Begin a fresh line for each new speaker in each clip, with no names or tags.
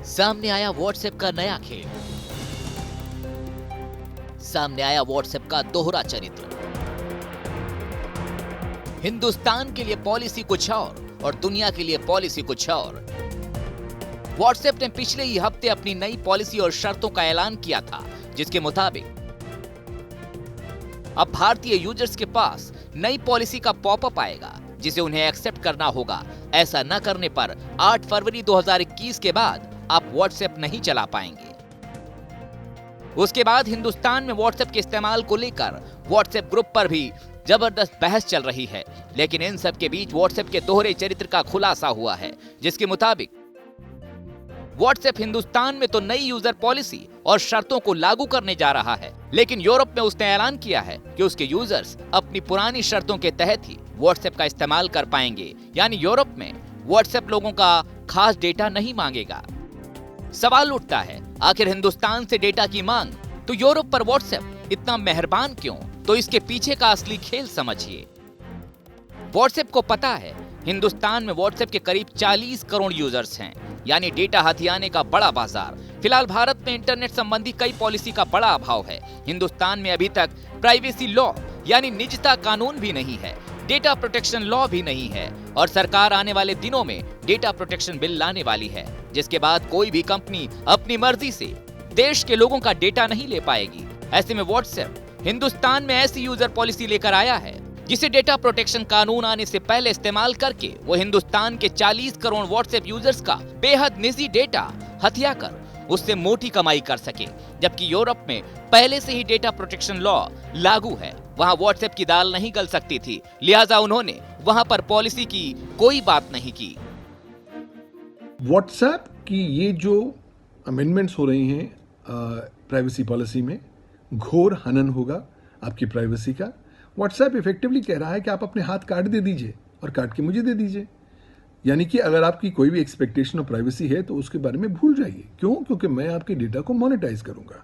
सामने आया व्हाट्सएप का नया खेल। सामने आया व्हाट्सएप का दोहरा चरित्र। हिंदुस्तान के लिए पॉलिसी कुछ और दुनिया के लिए पॉलिसी कुछ और। व्हाट्सएप ने पिछले ही हफ्ते अपनी नई पॉलिसी और शर्तों का ऐलान किया था, जिसके मुताबिक अब भारतीय यूजर्स के पास नई पॉलिसी का पॉपअप आएगा, जिसे उन्हें एक्सेप्ट करना होगा। ऐसा न करने पर 8 फरवरी 2021 के बाद आप व्हाट्सएप नहीं चला पाएंगे। उसके बाद हिंदुस्तान में व्हाट्सएप के इस्तेमाल को लेकर व्हाट्सएप ग्रुप पर भी जबरदस्त बहस चल रही है। लेकिन इन सब के बीच व्हाट्सएप के दोहरे चरित्र का खुलासा हुआ है, जिसके मुताबिक व्हाट्सएप हिंदुस्तान में तो नई यूजर पॉलिसी और शर्तों को लागू करने जा रहा है, लेकिन यूरोप में उसने ऐलान किया है कि उसके यूजर्स अपनी पुरानी शर्तों के तहत ही व्हाट्सएप का इस्तेमाल कर पाएंगे। यानी यूरोप में व्हाट्सएप लोगों का खास डेटा नहीं मांगेगा। सवाल उठता है, आखिर हिंदुस्तान से डेटा की मांग तो यूरोप पर व्हाट्सएप इतना मेहरबान क्यों? तो इसके पीछे का असली खेल समझिए। व्हाट्सएप को पता है हिंदुस्तान में व्हाट्सएप के करीब 40 करोड़ यूजर्स हैं, यानी डेटा हथियाने का बड़ा बाजार। फिलहाल भारत में इंटरनेट संबंधी कई पॉलिसी का बड़ा अभाव है। हिंदुस्तान में अभी तक प्राइवेसी लॉ यानी निजता कानून भी नहीं है, डेटा प्रोटेक्शन लॉ भी नहीं है, और सरकार आने वाले दिनों में डेटा प्रोटेक्शन बिल लाने वाली है, जिसके बाद कोई भी कंपनी अपनी मर्जी से देश के लोगों का डेटा नहीं ले पाएगी। ऐसे में व्हाट्सएप हिंदुस्तान में ऐसी यूजर पॉलिसी लेकर आया है जिसे डेटा प्रोटेक्शन कानून आने से पहले इस्तेमाल करके वो हिंदुस्तान के 40 करोड़ व्हाट्सएप यूजर्स का बेहद निजी डेटा हथिया कर उससे मोटी कमाई कर सके। जबकि यूरोप में पहले से ही डेटा प्रोटेक्शन लॉ लागू है, वहां व्हाट्सएप की दाल नहीं गल सकती थी, लिहाजा उन्होंने वहां पर पॉलिसी की कोई बात नहीं की।
व्हाट्सएप की ये जो अमेंडमेंट्स हो रही हैं प्राइवेसी पॉलिसी में, घोर हनन होगा आपकी प्राइवेसी का। व्हाट्सएप इफेक्टिवली कह रहा है कि आप अपने हाथ काट दे दीजिए और काट के मुझे दे दीजिए। यानी कि अगर आपकी कोई भी एक्सपेक्टेशन ऑफ प्राइवेसी है तो उसके बारे में भूल जाइए। क्यों? क्योंकि मैं आपके डेटा को मोनेटाइज करूंगा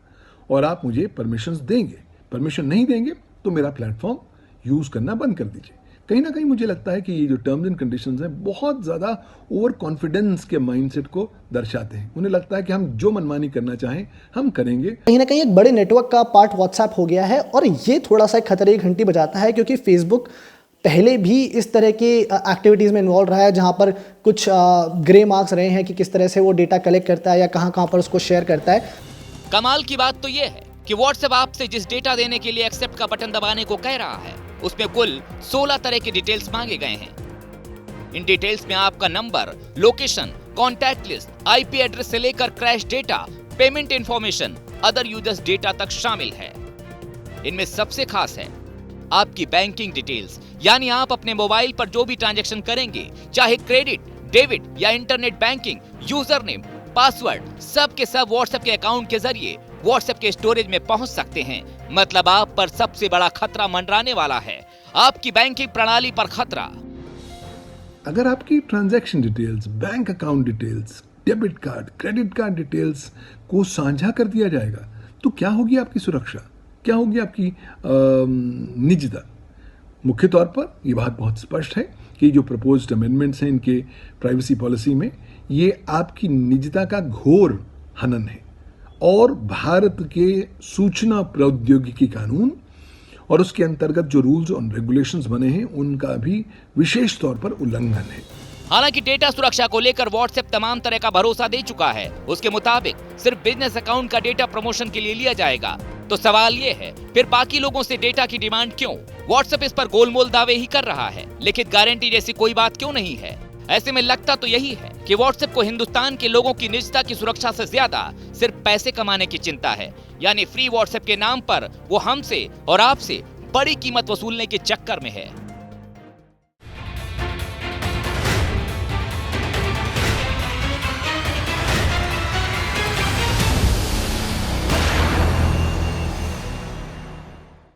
और आप मुझे परमिशंस देंगे। परमिशन नहीं देंगे तो मेरा प्लेटफॉर्म यूज करना बंद कर दीजिए। कहीं ना कहीं मुझे लगता है कि ये जो टर्म्स एंड कंडीशंस हैं बहुत ज्यादा ओवर कॉन्फिडेंस के माइंडसेट को दर्शाते हैं। उन्हें लगता है कि हम जो मनमानी करना चाहें हम करेंगे।
कहीं ना कहीं एक बड़े नेटवर्क का पार्ट व्हाट्सएप हो गया है, और ये थोड़ा सा खतरे की घंटी बजाता है, क्योंकि फेसबुक पहले भी इस तरह के एक्टिविटीज़ में इन्वॉल्व रहा है, जहां पर कुछ ग्रे मार्क्स रहे हैं कि किस तरह से वो डेटा कलेक्ट करता है या कहां पर उसको शेयर करता है।
कमाल की बात तो ये है कि व्हाट्सएप आपसे जिस डेटा देने के लिए एक्सेप्ट का बटन दबाने को कह रहा है, उसमें कुल 16 तरह के डिटेल्स मांगे गए हैं। इन डिटेल्स में आपका number, location, contact list, IP address से लेकर crash data, payment information, other users data तक शामिल है। इनमें सबसे खास है आपकी बैंकिंग डिटेल्स, यानी आप अपने मोबाइल पर जो भी ट्रांजैक्शन करेंगे, चाहे क्रेडिट, डेबिट या internet banking, user name, password, सब के सब व्हाट्सएप के अकाउंट के जरिए व्हाट्सएप के स्टोरेज में पहुंच सकते हैं। मतलब आप पर सबसे बड़ा खतरा मंडराने वाला है, आपकी बैंकिंग प्रणाली पर खतरा।
अगर आपकी transaction details, bank account details, debit card, credit card details को साझा कर दिया जाएगा तो क्या होगी आपकी सुरक्षा, क्या होगी आपकी निजता? मुख्य तौर पर यह बात बहुत स्पष्ट है कि जो प्रपोज्ड अमेंडमेंट्स हैं इनके प्राइवेसी पॉलिसी में, ये आपकी निजता का घोर हनन है और भारत के सूचना प्रौद्योगिकी कानून और उसके अंतर्गत जो रूल्स और रेगुलेशंस बने हैं उनका भी विशेष तौर पर उल्लंघन है।
हालांकि डेटा सुरक्षा को लेकर व्हाट्सएप तमाम तरह का भरोसा दे चुका है। उसके मुताबिक सिर्फ बिजनेस अकाउंट का डेटा प्रमोशन के लिए लिया जाएगा। तो सवाल ये है, फिर बाकी लोगों से डेटा की डिमांड क्यों? व्हाट्सएप इस पर गोलमोल दावे ही कर रहा है, लिखित गारंटी जैसी कोई बात क्यों नहीं है? ऐसे में लगता तो यही है कि व्हाट्सएप को हिंदुस्तान के लोगों की निजता की सुरक्षा से ज्यादा सिर्फ पैसे कमाने की चिंता है। यानी फ्री व्हाट्सएप के नाम पर वो हमसे और आपसे बड़ी कीमत वसूलने के चक्कर में है।